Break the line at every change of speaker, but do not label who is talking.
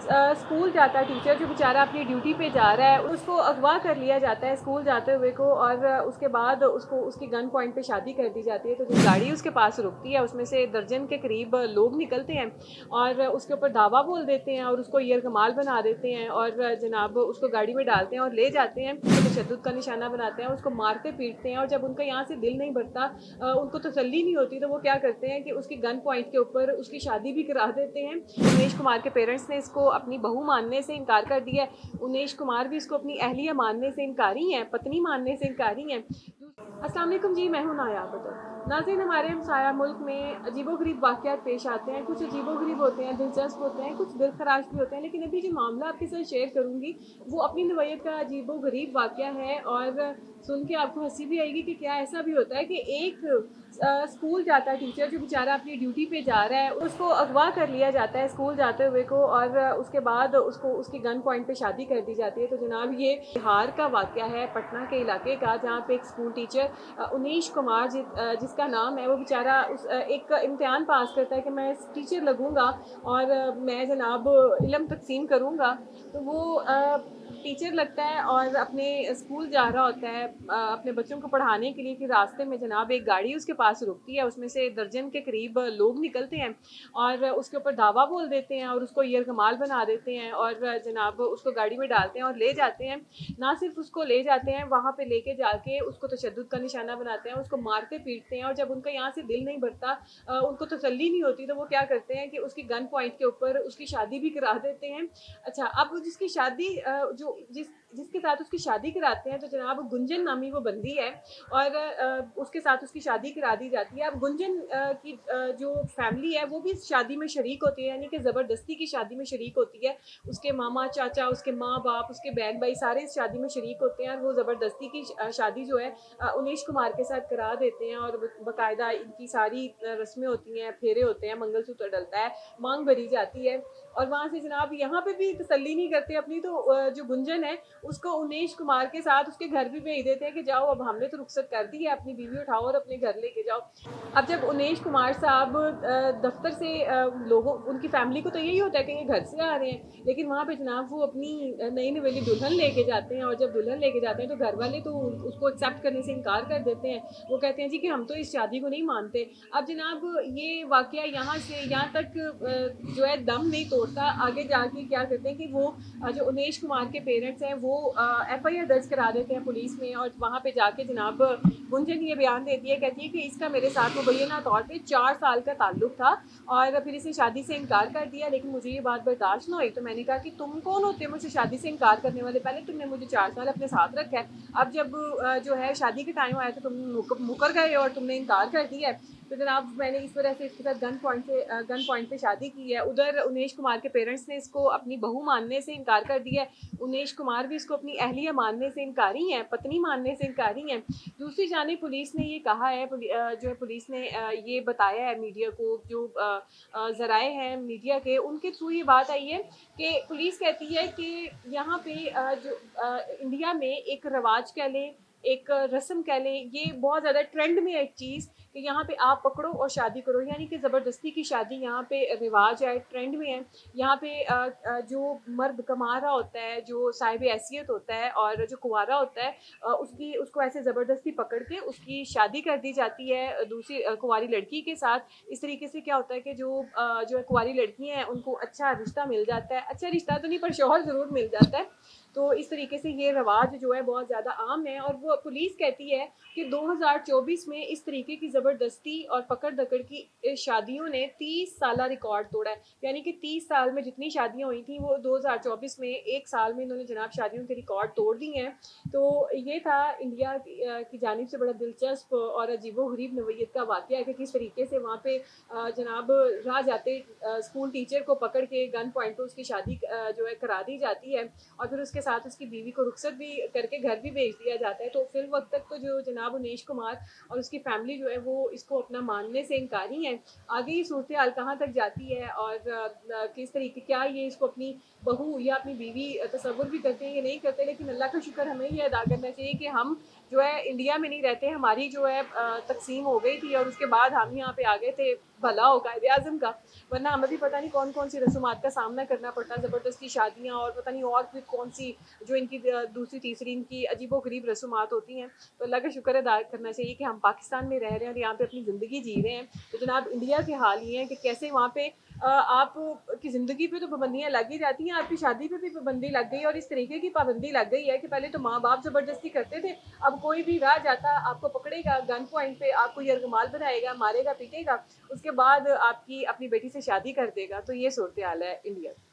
School जाता teacher जो बेचारा अपनी ड्यूटी पे जा रहा है, उसको अगवा कर लिया जाता है स्कूल जाते हुए को, और उसके बाद उसको उसकी गन पॉइंट पे शादी कर दी जाती है। तो जो गाड़ी उसके पास रुकती है उसमें से दर्जन के करीब लोग निकलते हैं और उसके ऊपर दावा बोल देते हैं और उसको यरगमाल बना देते हैं और जनाब उसको गाड़ी में डालते हैं और ले जाते हैं, तशद्दुद का निशाना बनाते हैं, उसको मारते पीटते हैं। और जब उनका यहाँ से दिल नहीं भरता, उनको तसल्ली नहीं होती, तो वो क्या करते हैं कि उसकी गन पॉइंट के ऊपर उसकी शादी भी करा देते हैं। उमेश कुमार के पेरेंट्स ने इसको अपनी बहू मानने से इनकार कर दिया है। उमेश कुमार भी इसको अपनी अहलिया मानने से इनकारी हैं, पत्नी मानने से इनकारी हैं। अस्सलाम वालेकुम जी, मैं हूं नायाब बदर। नाज़रीन, हमारे हमसाया मुल्क में अजीबोगरीब वाक़यात पेश आते हैं। कुछ अजीबोगरीब होते हैं, दिलचस्प होते हैं, कुछ दिल खराश भी होते हैं। लेकिन अभी जो मामला आपके साथ शेयर करूँगी वो अपनी नवैयत का अजीबोगरीब वाक़या है और सुन के आपको हंसी भी आएगी कि क्या ऐसा भी होता है कि एक स्कूल जाता टीचर जो बेचारा अपनी ड्यूटी पे जा रहा है, उसको अगवा कर लिया जाता है स्कूल जाते हुए को, और उसके बाद उसको उसकी गन पॉइंट पे शादी कर दी जाती है। तो जनाब ये बिहार का वाक़या है, पटना के इलाके का, जहाँ पे एक स्कूल टीचर उनीश कुमार जिसका नाम है, वो बेचारा एक इम्तिहान पास करता है कि मैं टीचर लगूँगा और मैं जनाब इल्म तकसीम करूँगा। तो वो टीचर लगता है और अपने स्कूल जा रहा होता है अपने बच्चों को पढ़ाने के लिए कि रास्ते में जनाब एक गाड़ी उसके पास रुकती है, उसमें से दर्जन के करीब लोग निकलते हैं और उसके ऊपर दावा बोल देते हैं और उसको यरगमाल बना देते हैं और जनाब उसको गाड़ी में डालते हैं और ले जाते हैं। ना सिर्फ उसको ले जाते हैं, वहाँ पे लेके जाके उसको तशद्दुद का निशाना बनाते हैं, उसको मारते पीटते हैं। और जब उनका यहाँ से दिल नहीं भरता, उनको तसल्ली नहीं होती, तो वो क्या करते हैं कि उसकी गन पॉइंट के ऊपर उसकी शादी भी करा देते हैं। अच्छा, अब जिसकी शादी जो जिसके साथ उसकी शादी कराते हैं, तो जनाब गुंजन नामी वो बंदी है और उसके साथ उसकी शादी करा दी जाती है। अब गुंजन की जो फैमिली है वो भी इस शादी में शरीक होती है, यानी कि ज़बरदस्ती की शादी में शरीक होती है। उसके मामा चाचा, उसके माँ बाप, उसके बहन भाई सारे इस शादी में शरीक होते हैं और वो ज़बरदस्ती की शादी जो है उनीश कुमार के साथ करा देते हैं। और बाकायदा इनकी सारी रस्में होती हैं, फेरे होते हैं, मंगलसूत्र डलता है, मांग भरी जाती है। और वहाँ से जनाब यहाँ पे भी तसल्ली नहीं करते अपनी, तो जो गुंजन है उसको उमेश कुमार के साथ उसके घर भी भेज देते हैं कि जाओ, अब हमने तो रुखसत कर दी है, अपनी बीवी उठाओ और अपने घर लेके जाओ। अब जब उमेश कुमार साहब दफ्तर से लोगों उनकी फैमिली को तो यही होता है कि ये घर से आ रहे हैं, लेकिन वहाँ पे जनाब वो अपनी नई नवेली दुल्हन लेके जाते हैं। और जब दुल्हन लेके जाते हैं तो घर वाले तो उसको एक्सेप्ट करने से इनकार कर देते हैं। वो कहते हैं जी कि हम तो इस शादी को नहीं मानते। अब जनाब ये वाकया यहाँ से यहाँ तक जो है दम नहीं तोड़ता। आगे जाके क्या करते हैं कि वो जो उमेश कुमार के पेरेंट्स हैं वो एफआईआर दर्ज करा देते हैं पुलिस में। और वहाँ पे जाके जनाब गुंजन ये बयान देती है, कहती है कि इसका मेरे साथ मुबैना तौर पे 4 साल का ताल्लुक था और फिर इसने शादी से इनकार कर दिया, लेकिन मुझे ये बात बर्दाश्त ना हुई। तो मैंने कहा कि तुम कौन होते हो मुझसे शादी से इनकार करने वाले, पहले तुमने मुझे 4 साल अपने साथ रखा है, अब जब जो है शादी के टाइम आया तो तुम मुकर गए और तुमने इनकार कर दिया है। तो जनाब मैंने इस वजह से इसके साथ गन पॉइंट पे शादी की है। उधर उमेश कुमार के पेरेंट्स ने इसको अपनी बहू मानने से इनकार कर दिया है। उमेश कुमार भी इसको अपनी अहलिया मानने से इनकारी हैं, पत्नी मानने से इनकारी हैं। दूसरी जानिब पुलिस ने ये कहा है, जो है पुलिस ने ये बताया है मीडिया को, जो ज़राए हैं मीडिया के, उनके थ्रू ये बात आई है कि पुलिस कहती है कि यहाँ पे जो इंडिया में एक रवाज कह लें, एक रस्म कह लें, ये बहुत ज़्यादा ट्रेंड में है एक चीज़ कि यहाँ पे आप पकड़ो और शादी करो, यानी कि ज़बरदस्ती की शादी यहाँ पे रिवाज है, ट्रेंड में है। यहाँ पे जो मर्द कमा रहा होता है, जो साहिब हैसियत होता है और जो कुंवारा होता है, उसको ऐसे ज़बरदस्ती पकड़ के उसकी शादी कर दी जाती है दूसरी कुंवारी लड़की के साथ। इस तरीके से क्या होता है कि जो है कुंवारी लड़कियाँ हैं उनको अच्छा रिश्ता मिल जाता है, अच्छा रिश्ता तो नहीं पर शौहर ज़रूर मिल जाता है। तो इस तरीके से ये रवाज जो है बहुत ज़्यादा आम है। और वो पुलिस कहती है कि 2024 में इस तरीके की ज़बरदस्ती और पकड़ दकड़ की शादियों ने 30 साला रिकॉर्ड तोड़ा है। यानी कि 30 साल में जितनी शादियां हुई थी वो 2024 में एक साल में इन्होंने जनाब शादियों के रिकॉर्ड तोड़ दिए हैं। तो ये था इंडिया की जानिब से बड़ा दिलचस्प और अजीबोगरीब नवैयत का वाक़या है कि किस तरीके से वहाँ पे जनाब राह जाते स्कूल टीचर को पकड़ के गन पॉइंट पर उसकी शादी जो है करा दी जाती है और फिर उसके साथ उसकी बीवी को रुखसत भी करके घर भी भेज दिया जाता है। तो फिर वक्त तक तो जो जनाब उमेश कुमार और उसकी फैमिली जो है वो इसको अपना मानने से इनकारी है। आगे ये सूरत हाल कहाँ तक जाती है और किस तरीके क्या ये इसको अपनी बहू या अपनी बीवी तसव्वुर भी करते हैं या नहीं करते, लेकिन अल्लाह का शुक्र हमें ये अदा करना चाहिए कि हम जो है इंडिया में नहीं रहते, हमारी जो है तकसीम हो गई थी और उसके बाद हम यहाँ पे आ गए थे भला हो कायदे आज़म का, वरना हमें भी पता नहीं कौन कौन सी रसूमात का सामना करना पड़ता, ज़बरदस्ती शादियाँ और पता नहीं और फिर कौन सी जो इनकी दूसरी तीसरी इनकी अजीबो गरीब रसूमात होती हैं। तो अल्लाह का शुक्र अदा करना चाहिए कि हम पाकिस्तान में रह रहे हैं और यहाँ पे अपनी ज़िंदगी जी रहे हैं। तो जनाब इंडिया के हाल ये हैं कि कैसे वहाँ पे आप की ज़िंदगी पे तो पाबंदियाँ लग ही जाती हैं, आपकी शादी पे भी पाबंदी लग गई और इस तरीके की पाबंदी लग गई है कि पहले तो माँ बाप ज़बरदस्ती करते थे, अब कोई भी राह जाता आपको पकड़ेगा गन पॉइंट पे, आपको यरगमाल बनाएगा, मारेगा पीटेगा, उसके बाद आपकी अपनी बेटी से शादी कर देगा। तो ये सूरत हाल है इंडिया की।